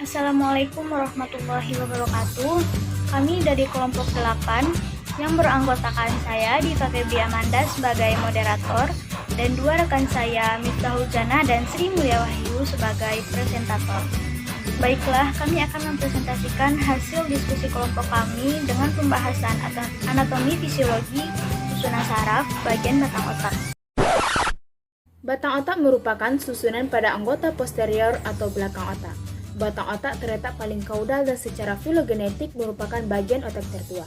Assalamualaikum warahmatullahi wabarakatuh. Kami dari kelompok 8 yang beranggotakan saya Dita Febri Amanda sebagai moderator dan dua rekan saya Miftahul Jannah dan Sri Mulia Wahyu sebagai presentator. Baiklah, kami akan mempresentasikan hasil diskusi kelompok kami dengan pembahasan anatomi fisiologi susunan saraf bagian batang otak. Batang otak merupakan susunan pada anggota posterior atau belakang otak. Batang otak terletak paling kaudal dan secara filogenetik merupakan bagian otak tertua.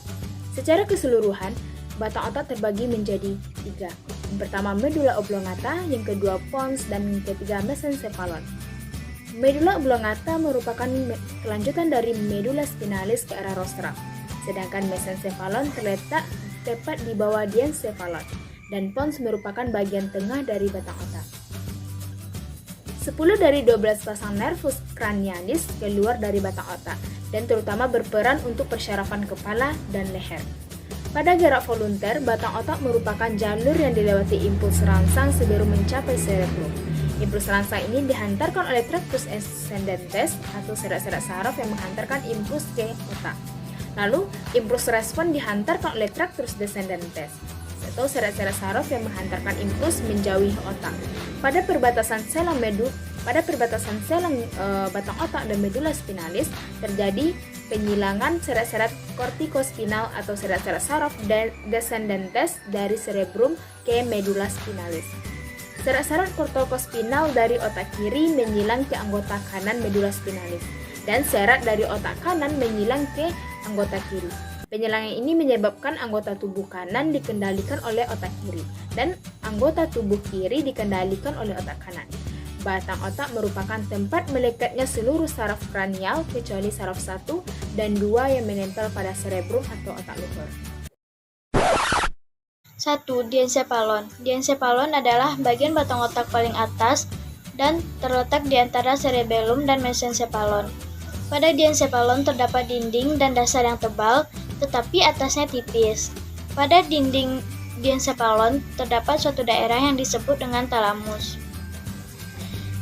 Secara keseluruhan, batang otak terbagi menjadi 3. Yang pertama medula oblongata, yang kedua pons, dan yang ketiga mesencephalon. Medula oblongata merupakan kelanjutan dari medula spinalis ke arah rostrum, sedangkan mesencephalon terletak tepat di bawah diencephalon, dan pons merupakan bagian tengah dari batang otak. 10 dari 12 pasang nervus cranialis keluar dari batang otak dan terutama berperan untuk persyarafan kepala dan leher. Pada gerak volunter, batang otak merupakan jalur yang dilewati impuls rangsang sebelum mencapai cerebrum. Impuls rangsang ini dihantarkan oleh tractus ascendens atau serat-serat saraf yang menghantarkan impuls ke otak. Lalu, impuls respon dihantarkan oleh tractus descendens atau serat-serat saraf yang menghantarkan impuls menjauhi otak. Pada perbatasan selang batang otak dan medula spinalis terjadi penyilangan serat-serat kortikospinal atau serat-serat saraf descendentes dari cerebrum ke medula spinalis. Serat-serat kortikospinal dari otak kiri menyilang ke anggota kanan medula spinalis dan serat dari otak kanan menyilang ke anggota kiri. Penyilangan ini menyebabkan anggota tubuh kanan dikendalikan oleh otak kiri dan anggota tubuh kiri dikendalikan oleh otak kanan. Batang otak merupakan tempat melekatnya seluruh saraf kranial kecuali saraf 1 dan 2 yang menempel pada cerebrum atau otak luhur. 1. Diencephalon. Diencephalon adalah bagian batang otak paling atas dan terletak di antara cerebellum dan mesencephalon. Pada diencephalon terdapat dinding dan dasar yang tebal, tetapi atasnya tipis. Pada dinding diencephalon terdapat suatu daerah yang disebut dengan talamus.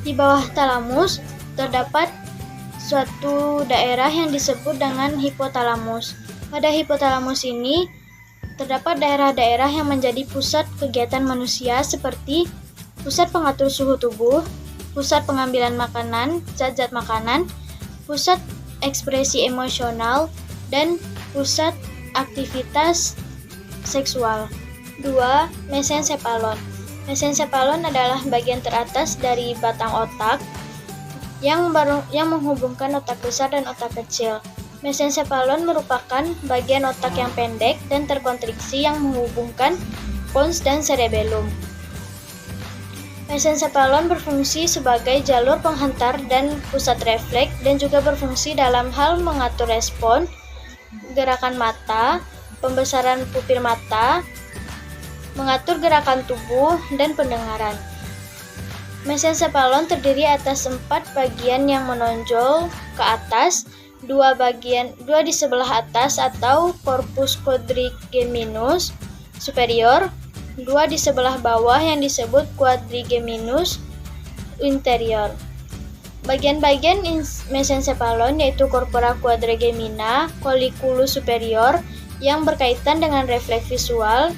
Di bawah talamus terdapat suatu daerah yang disebut dengan hipotalamus. Pada hipotalamus ini terdapat daerah-daerah yang menjadi pusat kegiatan manusia seperti pusat pengatur suhu tubuh, pusat pengambilan makanan, zat-zat makanan, pusat ekspresi emosional, dan pusat aktivitas seksual. 2. Mesencephalon. Mesencephalon adalah bagian teratas dari batang otak yang menghubungkan otak besar dan otak kecil. Mesencephalon merupakan bagian otak yang pendek dan terkontriksi yang menghubungkan pons dan cerebellum. Mesencephalon berfungsi sebagai jalur penghantar dan pusat refleks dan juga berfungsi dalam hal mengatur respon, gerakan mata, pembesaran pupil mata, mengatur gerakan tubuh, dan pendengaran. Mesencephalon terdiri atas 4 bagian yang menonjol ke atas, 2 di sebelah atas atau corpus quadrigeminus superior, 2 di sebelah bawah yang disebut quadrigeminus interior. Bagian-bagian mesencephalon yaitu corpora quadrigemina, colliculus superior yang berkaitan dengan refleks visual,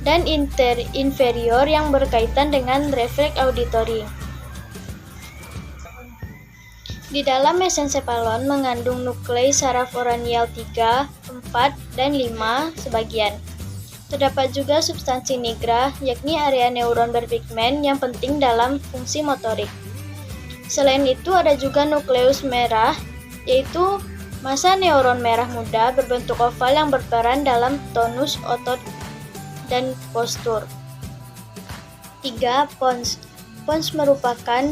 dan inferior yang berkaitan dengan refleks auditory. Di dalam mesencephalon mengandung nuklei saraf oranial 3, 4, dan 5 sebagian. Terdapat juga substansi nigra, yakni area neuron berpigmen yang penting dalam fungsi motorik. Selain itu ada juga nukleus merah, yaitu massa neuron merah muda berbentuk oval yang berperan dalam tonus otot dan postur. 3. Pons. Pons merupakan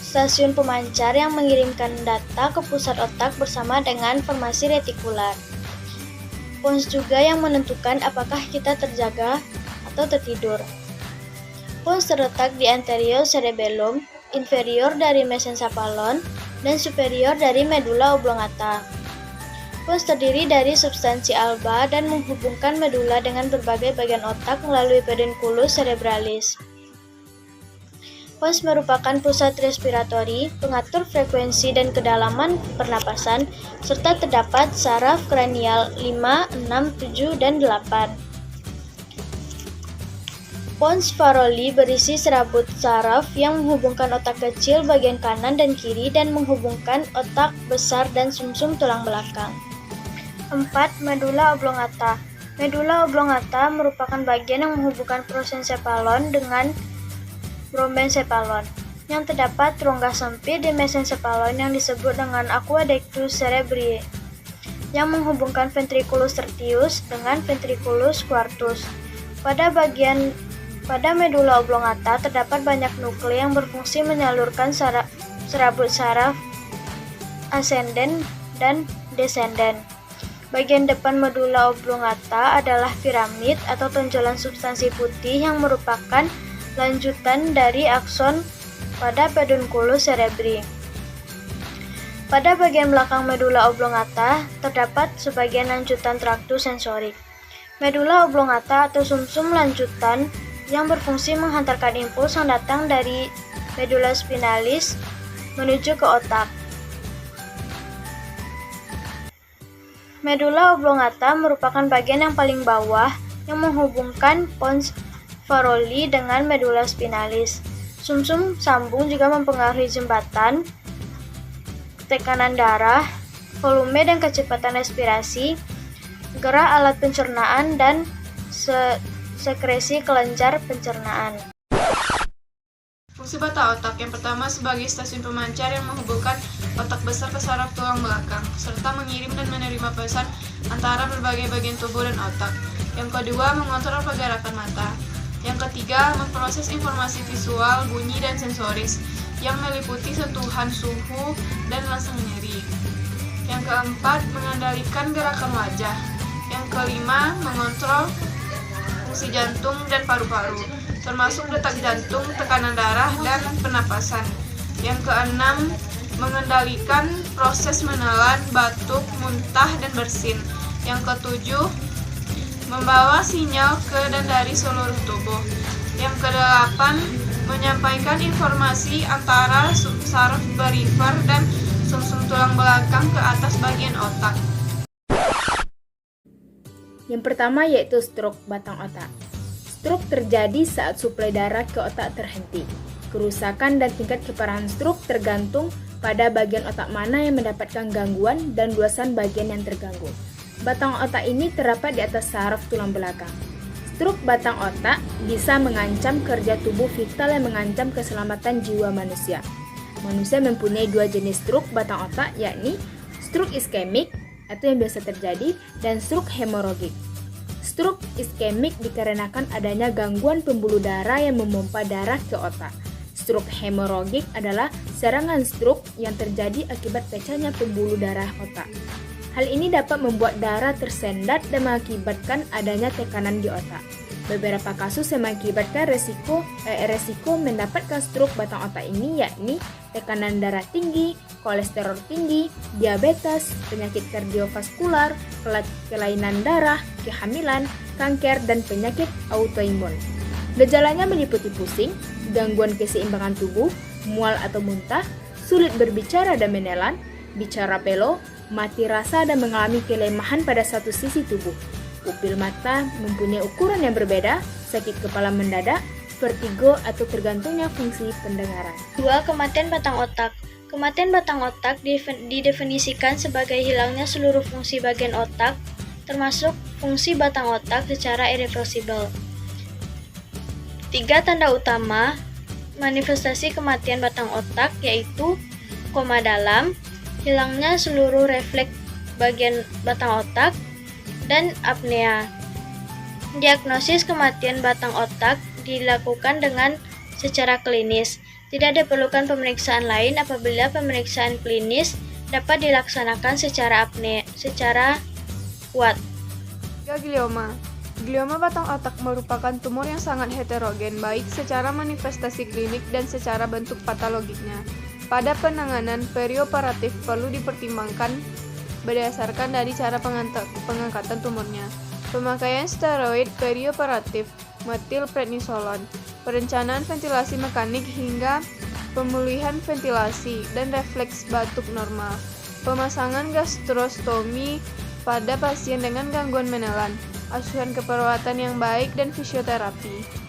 stasiun pemancar yang mengirimkan data ke pusat otak bersama dengan formasi retikular. Pons juga yang menentukan apakah kita terjaga atau tertidur. Pons terletak di anterior cerebellum, inferior dari mesencephalon, dan superior dari medula oblongata. Pons terdiri dari substansi alba dan menghubungkan medula dengan berbagai bagian otak melalui pedunculus cerebralis. Pons merupakan pusat respiratori, pengatur frekuensi dan kedalaman pernapasan, serta terdapat saraf kranial 5, 6, 7, dan 8. Pons Farolli berisi serabut saraf yang menghubungkan otak kecil bagian kanan dan kiri dan menghubungkan otak besar dan sumsum tulang belakang. 4. Medula oblongata. Medula oblongata merupakan bagian yang menghubungkan prosencephalon dengan brachiocephalon, yang terdapat rongga sempit di mesencephalon yang disebut dengan aqueductus cerebri, yang menghubungkan ventriculus tertius dengan ventriculus quartus. Pada medula oblongata terdapat banyak nuklei yang berfungsi menyalurkan serabut saraf ascendens dan descendens. Bagian depan medula oblongata adalah piramid atau tonjolan substansi putih yang merupakan lanjutan dari akson pada pedunculus cerebri. Pada bagian belakang medula oblongata terdapat sebagian lanjutan traktus sensorik. Medula oblongata atau sumsum lanjutan yang berfungsi menghantarkan impuls yang datang dari medula spinalis menuju ke otak. Medula oblongata merupakan bagian yang paling bawah yang menghubungkan pons Farolli dengan medula spinalis. Sumsum sambung juga mempengaruhi jembatan, tekanan darah, volume dan kecepatan respirasi, gerak alat pencernaan, dan sekresi kelenjar pencernaan. Fungsi batang otak yang pertama sebagai stasiun pemancar yang menghubungkan otak besar ke saraf tulang belakang, serta mengirim dan menerima pesan antara berbagai bagian tubuh dan otak. Yang kedua, mengontrol pergerakan mata. Yang ketiga, memproses informasi visual, bunyi, dan sensoris yang meliputi sentuhan, suhu, dan rasa nyeri. Yang keempat, mengendalikan gerakan wajah. Yang kelima, mengontrol fungsi jantung dan paru-paru, termasuk detak jantung, tekanan darah, dan pernapasan. Yang keenam, mengendalikan proses menelan, batuk, muntah, dan bersin. Yang ketujuh, membawa sinyal ke dan dari seluruh tubuh. Yang kedelapan, menyampaikan informasi antara saraf perifer dan sumsum tulang belakang ke atas bagian otak. Yang pertama yaitu stroke batang otak. Stroke terjadi saat suplai darah ke otak terhenti. Kerusakan dan tingkat keparahan stroke tergantung pada bagian otak mana yang mendapatkan gangguan dan luasan bagian yang terganggu. Batang otak ini terdapat di atas saraf tulang belakang. Stroke batang otak bisa mengancam kerja tubuh vital yang mengancam keselamatan jiwa manusia. Manusia mempunyai dua jenis stroke batang otak, yakni stroke iskemik atau yang biasa terjadi dan stroke hemoragik. Stroke iskemik dikarenakan adanya gangguan pembuluh darah yang memompa darah ke otak. Stroke hemoragik adalah serangan stroke yang terjadi akibat pecahnya pembuluh darah otak. Hal ini dapat membuat darah tersendat dan mengakibatkan adanya tekanan di otak. Beberapa kasus yang mengakibatkan resiko mendapatkan stroke batang otak ini yakni tekanan darah tinggi, kolesterol tinggi, diabetes, penyakit kardiovaskular, kelainan darah, kehamilan, kanker, dan penyakit autoimun. Gejalanya meliputi pusing, gangguan keseimbangan tubuh, mual atau muntah, sulit berbicara dan menelan, bicara pelo, mati rasa dan mengalami kelemahan pada satu sisi tubuh. Pupil mata mempunyai ukuran yang berbeda, sakit kepala mendadak, vertigo atau tergantungnya fungsi pendengaran. 2. Kematian batang otak. Kematian batang otak didefinisikan sebagai hilangnya seluruh fungsi bagian otak, termasuk fungsi batang otak secara irreversibel. 3. Tanda utama manifestasi kematian batang otak yaitu koma dalam, hilangnya seluruh refleks bagian batang otak, dan apnea. Diagnosis kematian batang otak dilakukan dengan secara klinis. Tidak diperlukan pemeriksaan lain apabila pemeriksaan klinis dapat dilaksanakan secara kuat. Glioma. Glioma batang otak merupakan tumor yang sangat heterogen, baik secara manifestasi klinik dan secara bentuk patologiknya. Pada penanganan perioperatif perlu dipertimbangkan berdasarkan dari cara pengangkatan tumornya. Pemakaian steroid perioperatif, metilprednisolon, perencanaan ventilasi mekanik hingga pemulihan ventilasi dan refleks batuk normal, pemasangan gastrostomi pada pasien dengan gangguan menelan, asuhan keperawatan yang baik, dan fisioterapi.